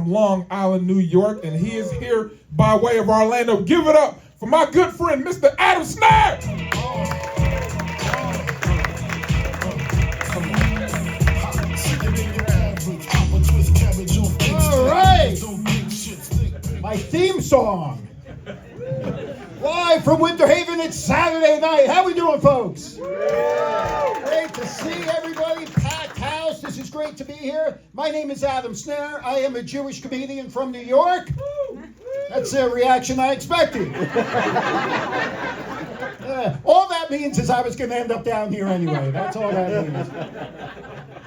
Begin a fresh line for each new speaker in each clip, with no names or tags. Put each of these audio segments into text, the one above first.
Long Island, New York, and he is here by way of Orlando. Give it up for my good friend, Mr. Adam Snair.
All right, my theme song. Live from Winter Haven, it's Saturday night. How we doing, folks? Great to see everybody. Packed house. This is great to be here. My name is Adam Snair. I am a Jewish comedian from New York. That's a reaction I expected. All that means is I was going to end up down here anyway. That's all that means.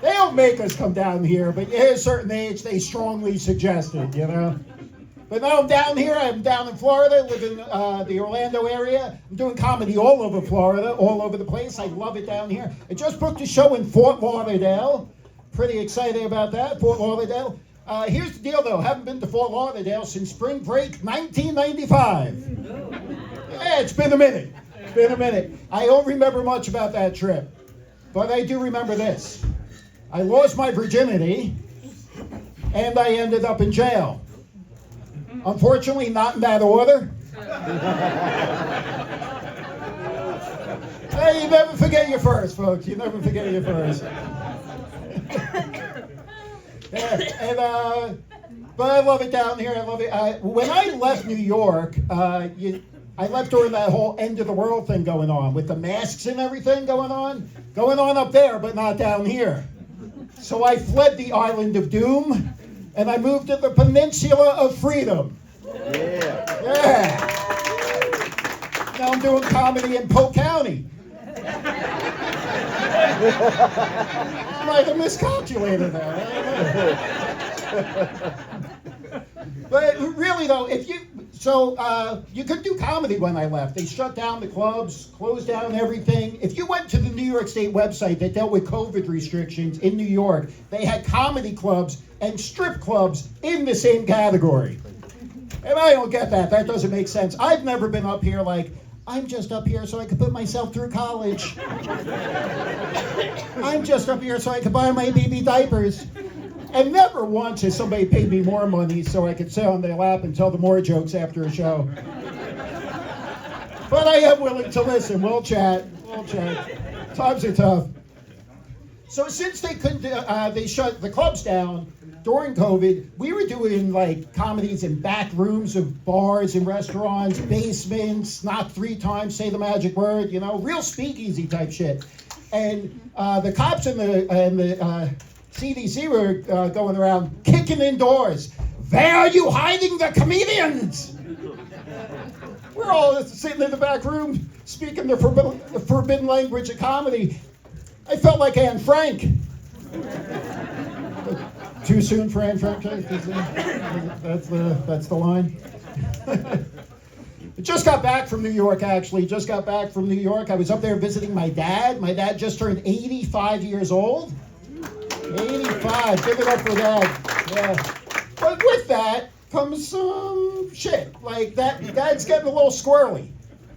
They don't make us come down here, but at a certain age, they strongly suggest it, you know? But now I'm down here. I'm down in Florida, live in the Orlando area. I'm doing comedy all over Florida, all over the place. I love it down here. I just booked a show in Fort Lauderdale. Pretty excited about that, Fort Lauderdale. Here's the deal, though. Haven't been to Fort Lauderdale since spring break 1995. Yeah, it's been a minute. It's been a minute. I don't remember much about that trip, but I do remember this. I lost my virginity, and I ended up in jail. Unfortunately, not in that order. Hey, you never forget your first, folks. You never forget your first. But I love it down here. I love it. When I left New York, I left during that whole end of the world thing going on, with the masks and everything going on up there, but not down here. So I fled the island of doom, and I moved to the peninsula of freedom. Yeah. Now I'm doing comedy in Polk County. I might have miscalculated that. But really, though, you couldn't do comedy when I left. They shut down the clubs, closed down everything. If you went to the New York State website that dealt with COVID restrictions in New York, they had comedy clubs and strip clubs in the same category. And I don't get that. That doesn't make sense. I've never been up here like, I'm just up here so I can put myself through college. I'm just up here so I can buy my baby diapers. And never once has somebody paid me more money so I could sit on their lap and tell them more jokes after a show. But I am willing to listen. We'll chat. Times are tough. So since they couldn't, they shut the clubs down during COVID, we were doing like comedies in back rooms of bars and restaurants, basements, knock 3 times, say the magic word, you know, real speakeasy type shit. And the cops and the CDC were going around kicking in doors. Where are you hiding the comedians? We're all sitting in the back room speaking the forbidden language of comedy. I felt like Anne Frank. Too soon for Anne Frank? That's the line. I just got back from New York, actually. I was up there visiting my dad. My dad just turned 85 years old. 85. Give it up for Dad. Yeah. But with that comes some shit. Like that, Dad's getting a little squirrely.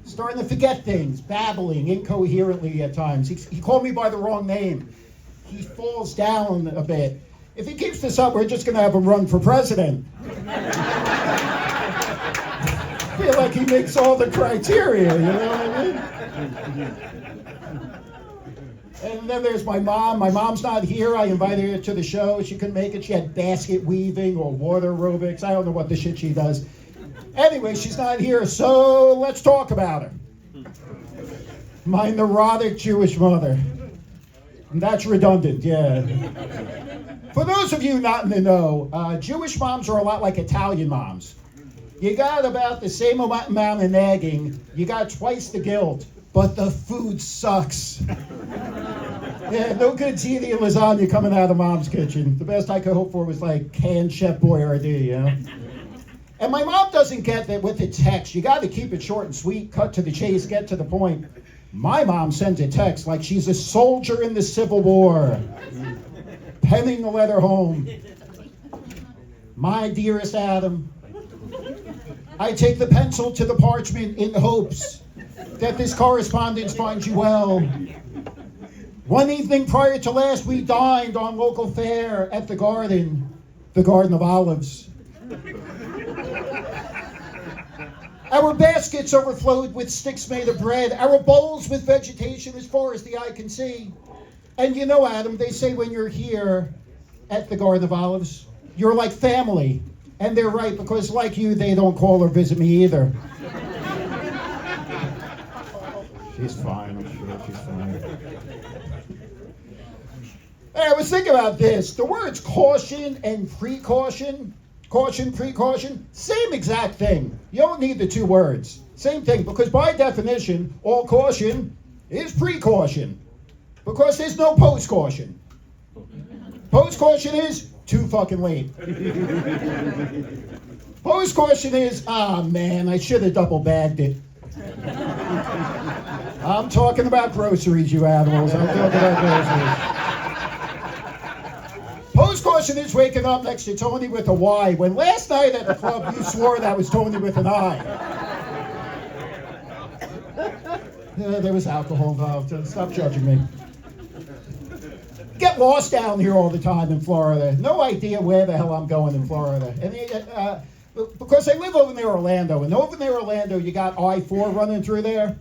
Starting to forget things, babbling incoherently at times. He called me by the wrong name. He falls down a bit. If he keeps this up, we're just going to have him run for president. I feel like he makes all the criteria, you know what I mean? And then there's my mom. My mom's not here. I invited her to the show. She couldn't make it. She had basket weaving or water aerobics. I don't know what the shit she does. Anyway, she's not here, so let's talk about her. My neurotic Jewish mother. And that's redundant, yeah. For those of you not in the know, Jewish moms are a lot like Italian moms. You got about the same amount of nagging, you got twice the guilt, but the food sucks. Yeah, no good ziti and lasagna coming out of mom's kitchen. The best I could hope for was like canned Chef Boyardee, you know? And my mom doesn't get that with the text. You got to keep it short and sweet, cut to the chase, get to the point. My mom sends a text like she's a soldier in the Civil War, penning the letter home. My dearest Adam, I take the pencil to the parchment in hopes that this correspondence finds you well. One evening prior to last, we dined on local fare at the Garden. the Garden of Olives. Our baskets overflowed with sticks made of bread, our bowls with vegetation as far as the eye can see. And you know, Adam, they say when you're here at the Garden of Olives, you're like family. And they're right, because like you, they don't call or visit me either. She's fine, I'm sure she's fine. Hey, I was thinking about this. The words caution and precaution, caution, precaution, same exact thing. You don't need the two words. Same thing, because by definition, all caution is precaution. Because there's no post-caution. Post-caution is too fucking late. Post-caution is, man, I should have double-bagged it. I'm talking about groceries, you animals. I'm talking about groceries. Post-caution is waking up next to Tony with a Y, when last night at the club you swore that was Tony with an I. Yeah, there was alcohol involved. Stop judging me. Get lost down here all the time in Florida. No idea where the hell I'm going in Florida. And because I live over near Orlando, and over near Orlando you got I-4 running through there,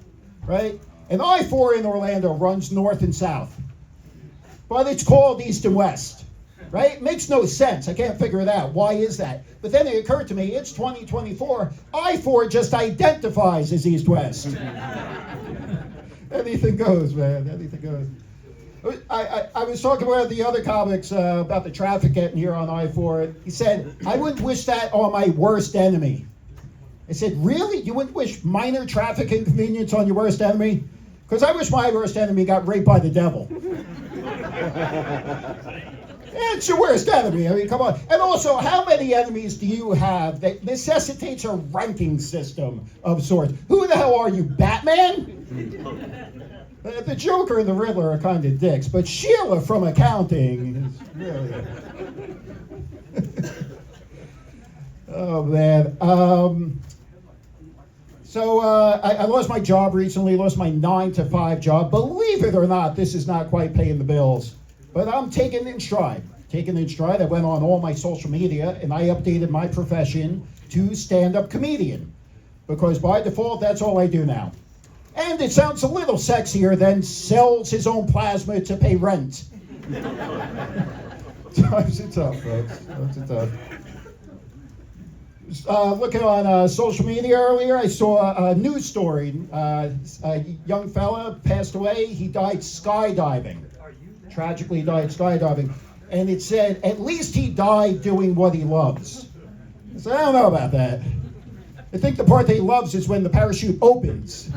right? And I-4 in Orlando runs north and south. But it's called east and west, right? It makes no sense. I can't figure it out. Why is that? But then it occurred to me, it's 2024. I-4 just identifies as east-west. Anything goes, man. Anything goes. I was talking about the other comics about the traffic getting here on I-4. He said, I wouldn't wish that on my worst enemy. I said, really? You wouldn't wish minor traffic inconvenience on your worst enemy? Because I wish my worst enemy got raped by the devil. It's your worst enemy. I mean, come on. And also, how many enemies do you have that necessitates a ranking system of sorts? Who the hell are you, Batman? The Joker and the Riddler are kind of dicks, but Sheila from accounting is really... Oh, man. I lost my job recently, lost my 9-to-5 job. Believe it or not, this is not quite paying the bills. But I'm taking it in stride. I went on all my social media, and I updated my profession to stand-up comedian. Because by default, that's all I do now. And it sounds a little sexier than sells his own plasma to pay rent. Times are tough, folks. Times are tough. Looking on social media earlier, I saw a news story. A young fella passed away. He died skydiving. Tragically died skydiving. And it said, at least he died doing what he loves. I said, I don't know about that. I think the part that he loves is when the parachute opens.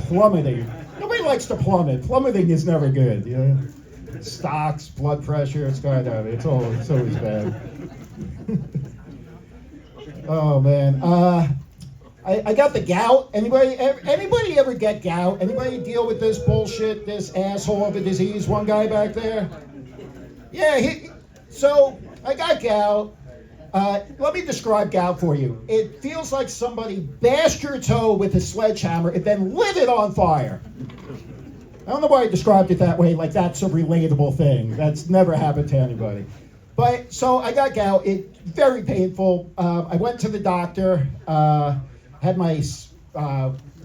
Plummeting. Nobody likes to plummet. Plummeting is never good. You know? Stocks, blood pressure, skydiving. It's always bad. Oh, man. I got the gout. Anybody ever get gout? Anybody deal with this bullshit, this asshole of a disease? One guy back there? Yeah, so I got gout. Let me describe gout for you. It feels like somebody bashed your toe with a sledgehammer and then lit it on fire. I don't know why I described it that way, like that's a relatable thing. That's never happened to anybody. But, so I got gout. It's very painful. I went to the doctor, had my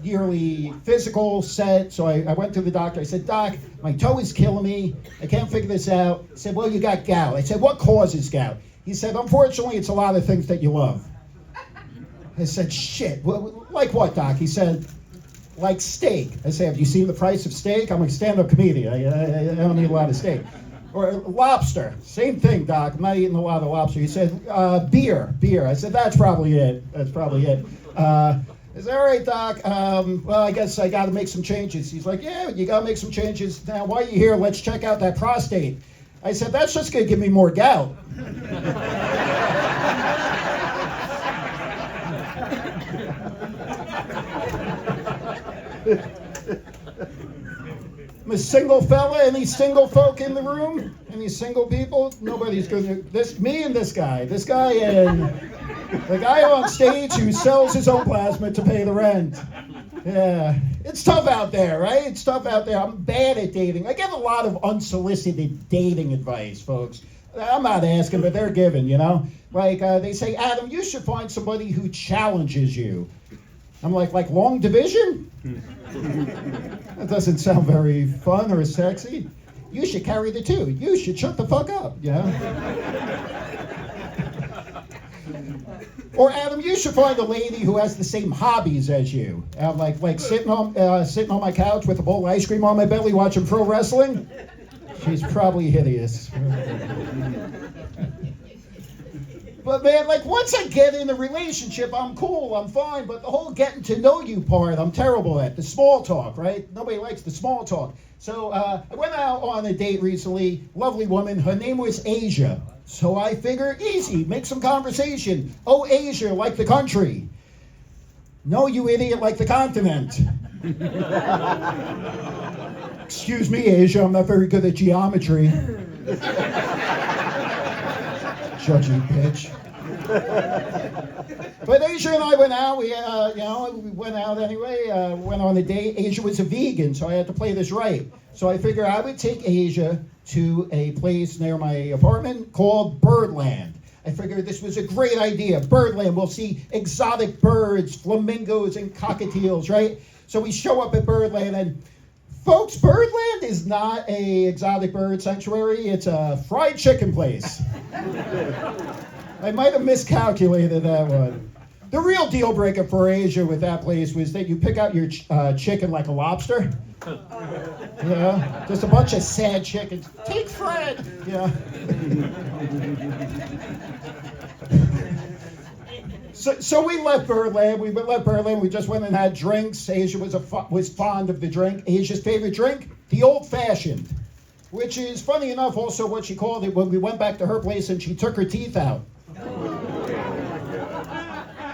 yearly physical set, so I went to the doctor. I said, Doc, my toe is killing me. I can't figure this out. He said, well, you got gout. I said, what causes gout? He said, unfortunately, it's a lot of things that you love. I said, shit. Well, like what, Doc? He said, like steak. I said, have you seen the price of steak? I'm a stand-up comedian. I don't eat a lot of steak. Or lobster. Same thing, Doc. I'm not eating a lot of lobster. He said, beer. I said, that's probably it. I said, all right, Doc. Well, I guess I got to make some changes. He's like, yeah, you got to make some changes. Now, while you're here, let's check out that prostate. I said, that's just going to give me more gout. I'm a single fella. Any single folk in the room? Any single people? Nobody's going to... Me and this guy. This guy and the guy on stage who sells his own plasma to pay the rent. Yeah. It's tough out there, right? It's tough out there. I'm bad at dating. I get a lot of unsolicited dating advice, folks. I'm not asking, but they're given, you know? Like, they say, Adam, you should find somebody who challenges you. I'm like long division? That doesn't sound very fun or sexy. You should carry the two. You should shut the fuck up, you know? Or Adam, you should find a lady who has the same hobbies as you. Like sitting on my couch with a bowl of ice cream on my belly watching pro wrestling. She's probably hideous. But man, like once I get in a relationship, I'm cool, I'm fine. But the whole getting to know you part, I'm terrible at. The small talk, right? Nobody likes the small talk. So I went out on a date recently. Lovely woman. Her name was Asia. So I figure, easy, make some conversation. Oh, Asia, like the country. No, you idiot, like the continent. Excuse me, Asia, I'm not very good at geometry. Judgy bitch. But Asia and I went out. We went out anyway. Went on a date. Asia was a vegan, so I had to play this right. So I figured I would take Asia to a place near my apartment called Birdland. I figured this was a great idea. Birdland, we'll see exotic birds, flamingos, and cockatiels, right? So we show up at Birdland, and folks, Birdland is not a exotic bird sanctuary. It's a fried chicken place. I might have miscalculated that one. The real deal breaker for Asia with that place was that you pick out your chicken like a lobster. Yeah, just a bunch of sad chickens. Take Fred. Yeah. So we left Birdland. We just went and had drinks. Asia was fond of the drink. Asia's favorite drink, the old-fashioned, which is funny enough also what she called it when we went back to her place and she took her teeth out.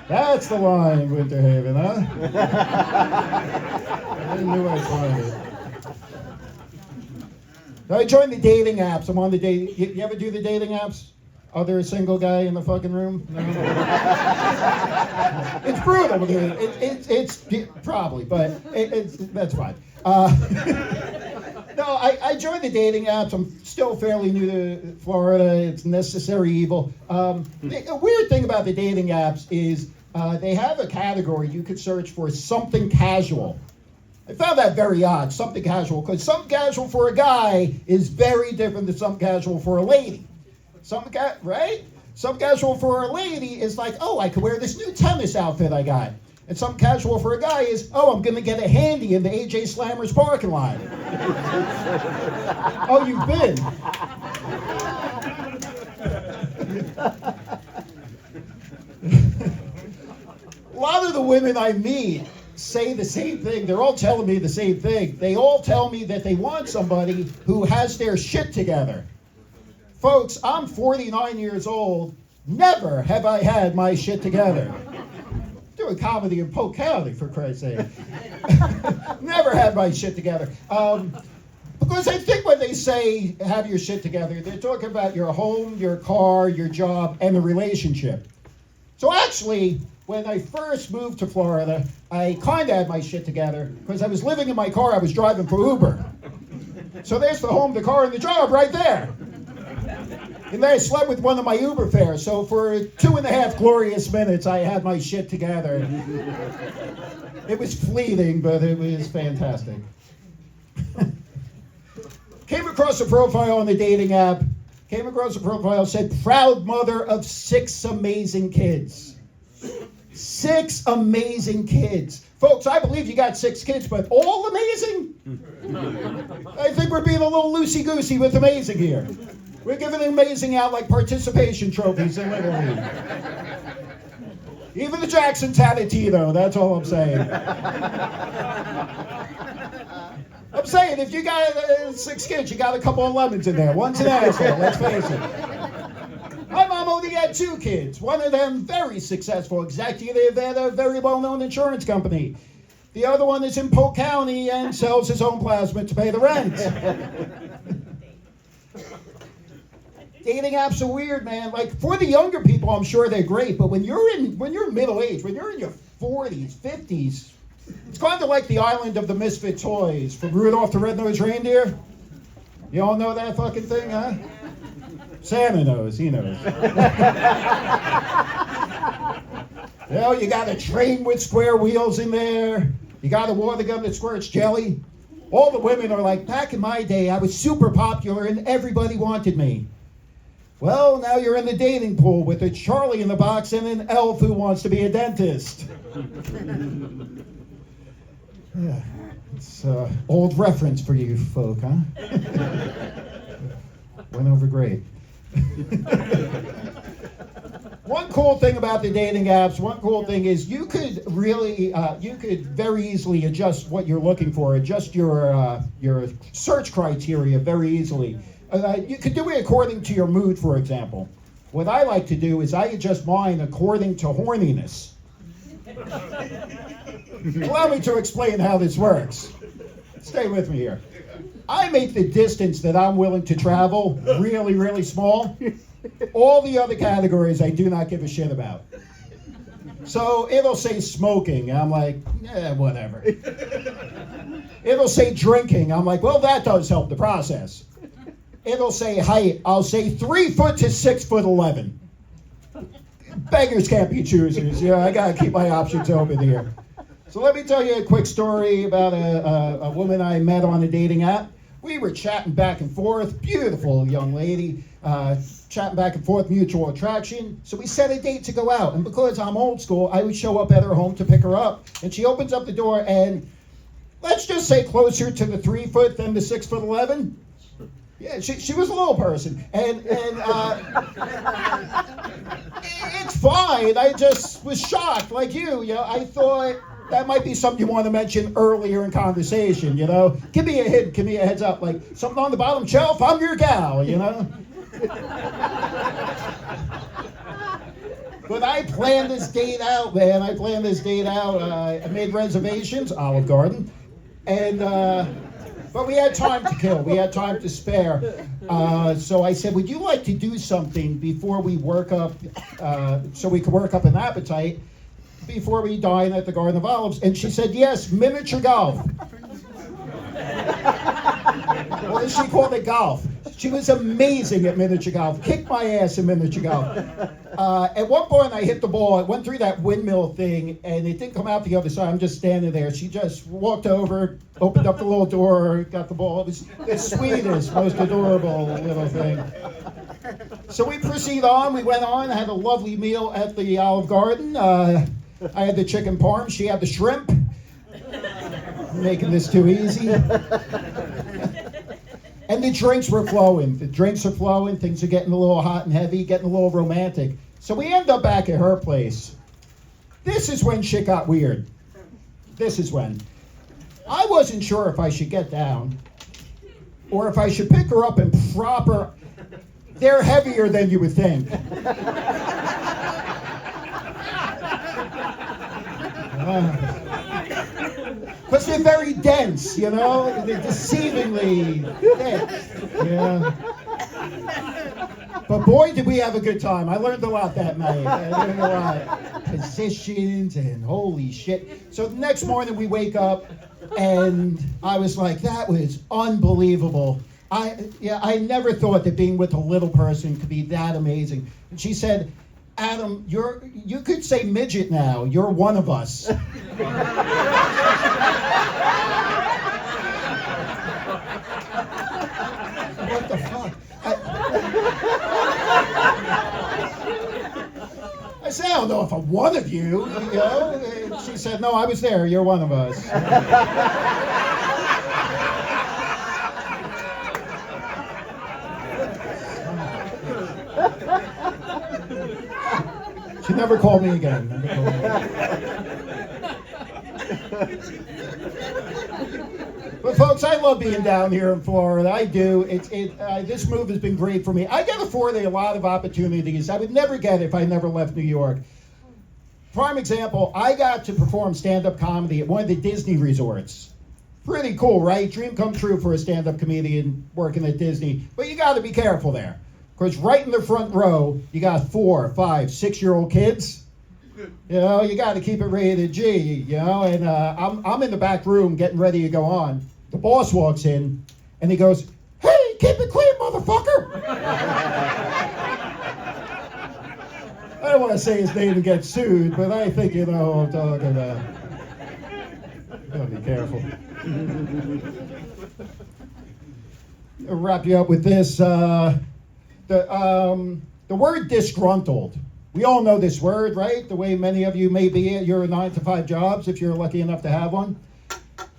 That's the line in Winter Haven, huh? I knew I'd find it. I joined the dating apps. I'm on the date. You ever do the dating apps? Other single guy in the fucking room? No? It's brutal. It's probably, but that's fine. No, I joined the dating apps. I'm still fairly new to Florida. It's necessary evil. The weird thing about the dating apps is they have a category you could search for something casual. I found that very odd, something casual, because something casual for a guy is very different than something casual for a lady. Right? Something casual for a lady is like, oh, I could wear this new tennis outfit I got. And something casual for a guy is, oh, I'm going to get a handy in the AJ Slammers parking lot. Oh, you've been. A lot of the women I meet say the same thing. They're all telling me the same thing. They all tell me that they want somebody who has their shit together. Folks, I'm 49 years old. Never have I had my shit together. Doing comedy in Polk County, for Christ's sake. Never had my shit together. Because I think when they say have your shit together, they're talking about your home, your car, your job, and the relationship. So actually, when I first moved to Florida, I kind of had my shit together because I was living in my car. I was driving for Uber. So there's the home, the car, and the job right there. And then I slept with one of my Uber fares. So for 2.5 glorious minutes, I had my shit together. It was fleeting, but it was fantastic. Came across a profile on the dating app. Said, proud mother of 6 amazing kids. 6 amazing kids. Folks, I believe you got 6 kids, but all amazing? I think we're being a little loosey-goosey with amazing here. We're giving amazing out like participation trophies in Little League. Even the Jacksons had a Tito, that's all I'm saying. I'm saying, if you got 6 kids, you got a couple of lemons in there. One's an asshole, let's face it. My mom only had 2 kids. One of them very successful executive at a very well-known insurance company. The other one is in Polk County and sells his own plasma to pay the rent. Dating apps are weird, man. Like, for the younger people, I'm sure they're great, but when you're middle age, when you're in your 40s, 50s, it's kind of like the island of the misfit toys from Rudolph the Red-Nosed Reindeer. You all know that fucking thing, huh? Santa knows, he knows. You know, you got a train with square wheels in there. You got a water gun that squirts jelly. All the women are like, back in my day, I was super popular and everybody wanted me. Well, now you're in the dating pool with a Charlie in the box and an elf who wants to be a dentist. Yeah, it's an old reference for you folk, huh? Went over great. One cool thing about the dating apps, one cool thing is you could really, you could very easily adjust what you're looking for, adjust your search criteria very easily. You could do it according to your mood, for example. What I like to do is I adjust mine according to horniness. Allow me to explain how this works. Stay with me here. I make the distance that I'm willing to travel really, really small. All the other categories I do not give a shit about. So it'll say smoking. I'm like, whatever. It'll say drinking. I'm like, well, that does help the process. It'll say height. I'll say 3 foot to 6'11". Beggars can't be choosers. You know, I gotta keep my options open here. So let me tell you a quick story about a woman I met on a dating app. We were chatting back and forth, beautiful young lady, chatting back and forth, mutual attraction. So we set a date to go out. And because I'm old school, I would show up at her home to pick her up. And she opens up the door and let's just say closer to the 3 foot than the 6'11". Yeah, she was a little person. And it's fine. I just was shocked like you. You know, I thought that might be something you want to mention earlier in conversation, you know. Give me a hint, give me a heads up, like something on the bottom shelf, I'm your gal, you know. But I planned this date out, man. I planned this date out. I made reservations, Olive Garden, and but we had time to kill. We had time to spare. So I said, would you like to do something before we work up, so we could work up an appetite before we dine at the Garden of Olives? And she said, yes, miniature golf. Well, she called it golf. She was amazing at miniature golf. Kicked my ass in miniature golf. At one point, I hit the ball. It went through that windmill thing, and it didn't come out the other side. I'm just standing there. She just walked over, opened up the little door, got the ball. It was the sweetest, most adorable little thing. So we proceed on. We went on, had a lovely meal at the Olive Garden. I had the chicken parm. She had the shrimp. Making this too easy. And the drinks were flowing. The drinks are flowing. Things are getting a little hot and heavy, getting a little romantic. So we end up back at her place. This is when shit got weird. This is when. I wasn't sure if I should get down or if I should pick her up and prop her. They're heavier than you would think. Because they're very dense, you know? They're deceivingly dense. Yeah. But boy, did we have a good time. I learned a lot that night. I learned a lot. Positions and holy shit. So the next morning we wake up and I was like, that was unbelievable. I never thought that being with a little person could be that amazing. And she said, Adam, you could say midget now. You're one of us. What the fuck? I said, I don't know if I'm one of you, you know? And she said, no, I was there. You're one of us. She never called me again. But folks, I love being down here in Florida. I do. This move has been great for me. I get afforded a lot of opportunities I would never get if I never left New York. Prime example, I got to perform stand-up comedy at one of the Disney resorts. Pretty cool, right? Dream come true for a stand-up comedian working at Disney. But you got to be careful there. Because right in the front row, you got 4, 5, 6-year-old kids. You know, you got to keep it rated G, you know. And I'm in the back room getting ready to go on. The boss walks in, and he goes, hey, keep it clean, motherfucker. I don't want to say his name and get sued, but I think you know what I'm talking about. Gotta be careful. I'll wrap you up with this. The word disgruntled. We all know this word, right? The way many of you may be at your 9-to-5 jobs, if you're lucky enough to have one.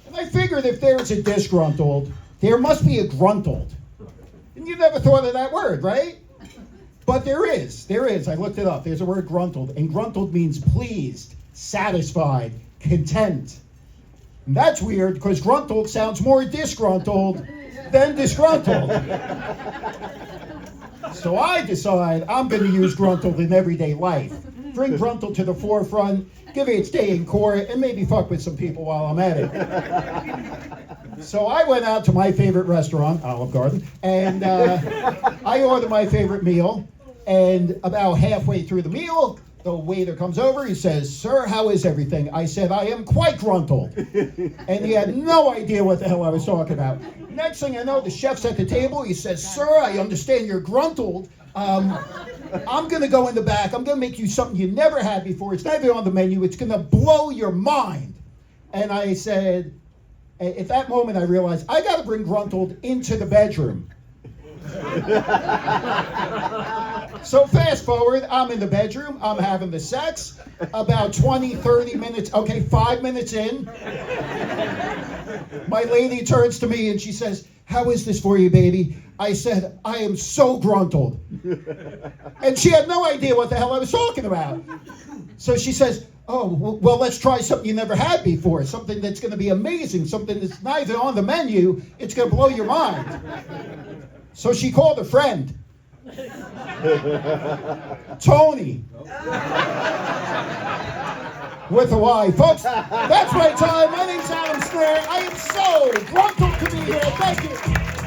And I figured if there's a disgruntled, there must be a gruntled. And you never thought of that word, right? But there is. I looked it up. There's a word gruntled. And gruntled means pleased, satisfied, content. And that's weird because gruntled sounds more disgruntled than disgruntled. So I decide I'm going to use gruntled in everyday life. Bring gruntled to the forefront, give it its day in court, and maybe fuck with some people while I'm at it. So I went out to my favorite restaurant, Olive Garden, and I ordered my favorite meal. And about halfway through the meal, the waiter comes over. He says, "Sir, how is everything?" I said, "I am quite gruntled." And he had no idea what the hell I was talking about. Next thing I know, the chef's at the table. He says, "Sir, I understand you're gruntled. I'm going to go in the back. I'm going to make you something you never had before. It's not even on the menu. It's going to blow your mind." And I said, at that moment, I realized I got to bring gruntled into the bedroom. So fast forward, I'm in the bedroom, I'm having the sex, about 20, 30 minutes, okay, 5 minutes in, my lady turns to me and she says, "How is this for you, baby?" I said, "I am so gruntled." And she had no idea what the hell I was talking about. So she says, "Oh, well, let's try something you never had before, something that's going to be amazing, something that's not even on the menu, it's going to blow your mind." So she called a friend. Tony. With a Y. Folks, that's my time. My name's Adam Snair. I am so gruntled to be here. Thank you.